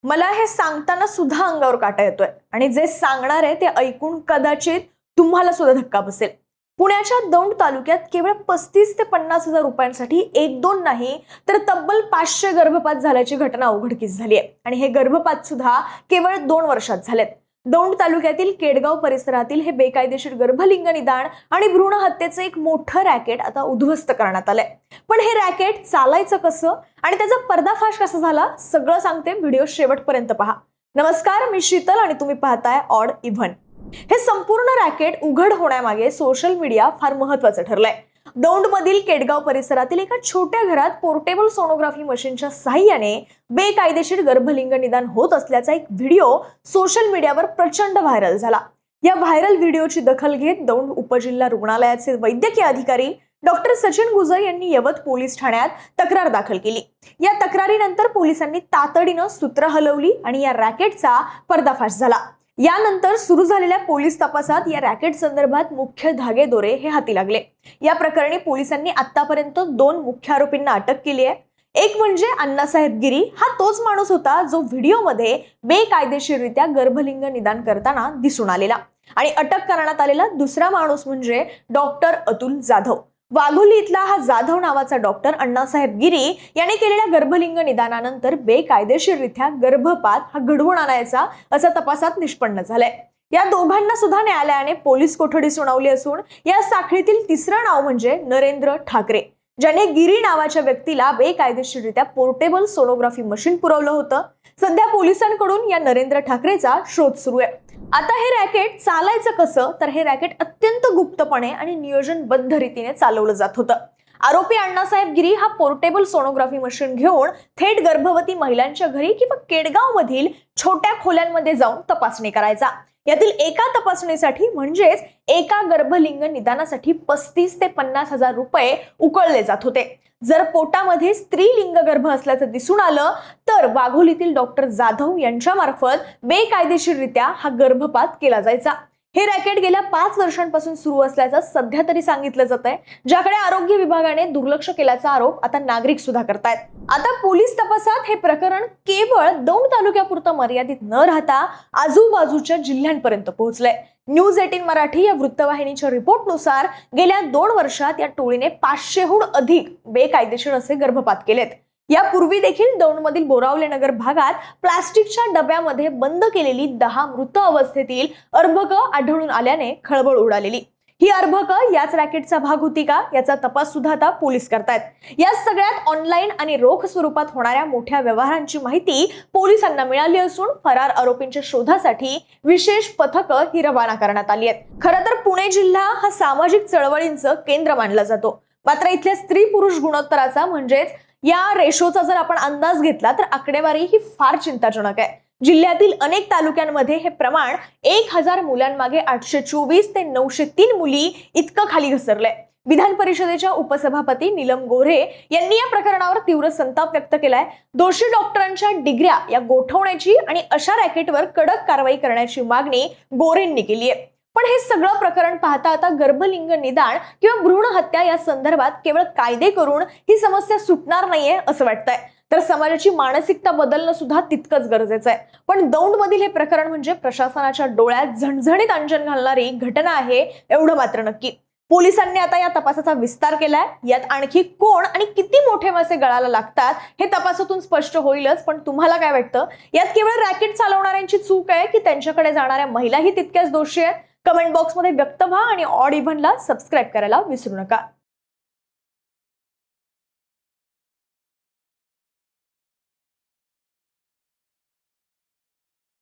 मला हे सांगताना सुद्धा अंगावर काटा येतोय आणि जे सांगणार आहे ते ऐकून कदाचित तुम्हाला सुद्धा धक्का बसेल। पुण्याच्या दौंड तालुक्यात केवळ 35 ते 50 हजार रुपयांसाठी एक दोन नाही तर तब्बल 500 गर्भपात झाल्याची घटना उघडकीस झाली आहे आणि हे गर्भपात सुद्धा केवळ 2 वर्षात झालेत। दौंड तालुक्यातील केडगाव परिसरातील हे बेकायदेशीर गर्भलिंग निदान आणि भ्रूण हत्येचं एक मोठं रॅकेट आता उद्ध्वस्त करण्यात आलंय। पण हे रॅकेट चालायचं कसं आणि त्याचा पर्दाफाश कसा झाला सगळं सांगते, व्हिडिओ शेवटपर्यंत पहा। नमस्कार, मी शीतल आणि तुम्ही पाहताय ऑड इव्हन। हे संपूर्ण रॅकेट उघड होण्यामागे सोशल मीडिया फार महत्त्वाचं ठरलंय। दौंड मधील केडगाव परिसरातील एका छोट्या घरात पोर्टेबल सोनोग्राफी मशीनच्या साहाय्याने बेकायदेशीर गर्भलिंग निदान होत असल्याचा एक व्हिडिओ सोशल मीडियावर प्रचंड व्हायरल झाला। या व्हायरल व्हिडिओची दखल घेत दौंड उपजिल्हा रुग्णालयाचे वैद्यकीय अधिकारी डॉक्टर सचिन गुजर यांनी यवत पोलीस ठाण्यात तक्रार दाखल केली। या तक्रारीनंतर पोलिसांनी तातडीनं सूत्र हलवली आणि या रॅकेटचा पर्दाफाश झाला। यानंतर सुरू झालेल्या पोलीस तपासात या रॅकेट संदर्भात मुख्य धागेदोरे हे हाती लागले। या प्रकरणी पोलिसांनी आतापर्यंत 2 मुख्य आरोपींना अटक केली आहे। एक म्हणजे अण्णासाहेब गिरी, हा तोच माणूस होता जो व्हिडिओमध्ये बेकायदेशीररित्या गर्भलिंग निदान करताना दिसून आलेला, आणि अटक करण्यात आलेला दुसरा माणूस म्हणजे डॉक्टर अतुल जाधव। वाघोली इथला हा जाधव नावाचा डॉक्टर अण्णासाहेब गिरी याने केलेल्या गर्भलिंग निदानानंतर बेकायदेशीररित्या गर्भपात हा घडवून आणायचा असं तपासात निष्पन्न झालंय। या दोघांना सुद्धा न्यायालयाने पोलीस कोठडी सुनावली असून या साखळीतील तिसरं नाव म्हणजे नरेंद्र ठाकरे, ज्याने गिरी नावाच्या व्यक्तीला बेकायदेशीररित्या पोर्टेबल सोनोग्राफी मशीन पुरवलं होतं। सध्या पोलिसांकडून या नरेंद्र ठाकरेचा शोध सुरू आहे। आता हे रॅकेट चालायचं कसं, तर हे रॅकेट अत्यंत गुप्तपणे आणि नियोजनबद्ध रीतीने चालवलं जात होतं। आरोपी अण्णासाहेब गिरी हा पोर्टेबल सोनोग्राफी मशीन घेऊन थेट गर्भवती महिलांच्या घरी किंवा केडगाव मधील छोट्या खोल्यांमध्ये जाऊन तपासणी करायचा। यातील एका तपासणीसाठी म्हणजेच एका गर्भलिंग निदानासाठी 35 ते 50 हजार रुपये उकळले जात होते। जर पोटामध्ये स्त्रीलिंग गर्भ असल्याचं दिसून आलं तर वाघोलीतील डॉक्टर जाधव यांच्या मार्फत बेकायदेशीररित्या हा गर्भपात केला जायचा। हे रॅकेट गेल्या 5 वर्षांपासून सुरू असल्याचं सध्या तरी सांगितलं जात आहे, ज्याकडे आरोग्य विभागाने दुर्लक्ष केल्याचा आरोप आता नागरिक सुद्धा करतायत। आता पोलीस तपासात हे प्रकरण केवळ दौंड तालुक्यापुरतं मर्यादित न राहता आजूबाजूच्या जिल्ह्यांपर्यंत पोहोचलंय। न्यूज 18 मराठी या वृत्तवाहिनीच्या रिपोर्टनुसार गेल्या 2 वर्षात या टोळीने 500हून अधिक बेकायदेशीर असे गर्भपात केलेत। यापूर्वी देखील दौंडमधील बोरावले नगर भागात प्लास्टिकच्या डब्यामध्ये बंद केलेली 10 मृत अवस्थेतील अर्भकं आढळून आल्याने खळबळ उडालेली। ही अर्भकं याच रॅकेटचा भाग होती का, याचा तपास सुद्धा आता पोलीस करतायत। या सगळ्यात ऑनलाईन आणि रोख स्वरूपात होणाऱ्या मोठ्या व्यवहारांची माहिती पोलिसांना मिळाली असून फरार आरोपींच्या शोधासाठी विशेष पथकं ही रवाना करण्यात आली आहेत। खरं तर पुणे जिल्हा हा सामाजिक चळवळींचं केंद्र मानला जातो, मात्र इथल्या स्त्री पुरुष गुणोत्तराचा म्हणजेच या रेशोचा जर आपण अंदाज घेतला तर आकडेवारी ही फार चिंताजनक आहे। जिल्ह्यातील अनेक तालुक्यांमध्ये हे प्रमाण 1000 मुलांमागे 824 ते 903 मुली इतकं खाली घसरलंय। विधान परिषदेच्या उपसभापती नीलम गोऱ्हे यांनी या प्रकरणावर तीव्र संताप व्यक्त केलाय। दोषी डॉक्टरांच्या डिग्र्या या गोठवण्याची आणि अशा रॅकेटवर कडक कारवाई करण्याची मागणी गोऱ्हेंनी केली आहे। पण हे सगळं प्रकरण पाहता आता गर्भलिंग निदान किंवा भ्रूण हत्या या संदर्भात केवळ कायदे करून ही समस्या सुटणार नाहीये असं वाटतंय, तर समाजाची मानसिकता बदलणं सुद्धा तितकंच गरजेचं आहे। पण दौंड मधील हे प्रकरण म्हणजे प्रशासनाच्या डोळ्यात झणझणीत अंजन घालणारी घटना आहे एवढं मात्र नक्की। पोलिसांनी आता या तपासाचा विस्तार केलाय। यात आणखी कोण आणि किती मोठे मासे गळाला लागतात हे तपासातून स्पष्ट होईलच। पण तुम्हाला काय वाटतं, यात केवळ रॅकेट चालवणाऱ्यांची चूक आहे की त्यांच्याकडे जाणाऱ्या महिलाही तितक्याच दोषी आहेत? कमेंट बॉक्समध्ये व्यक्त व्हा आणि ऑड इव्हनला सबस्क्राईब करायला विसरू नका।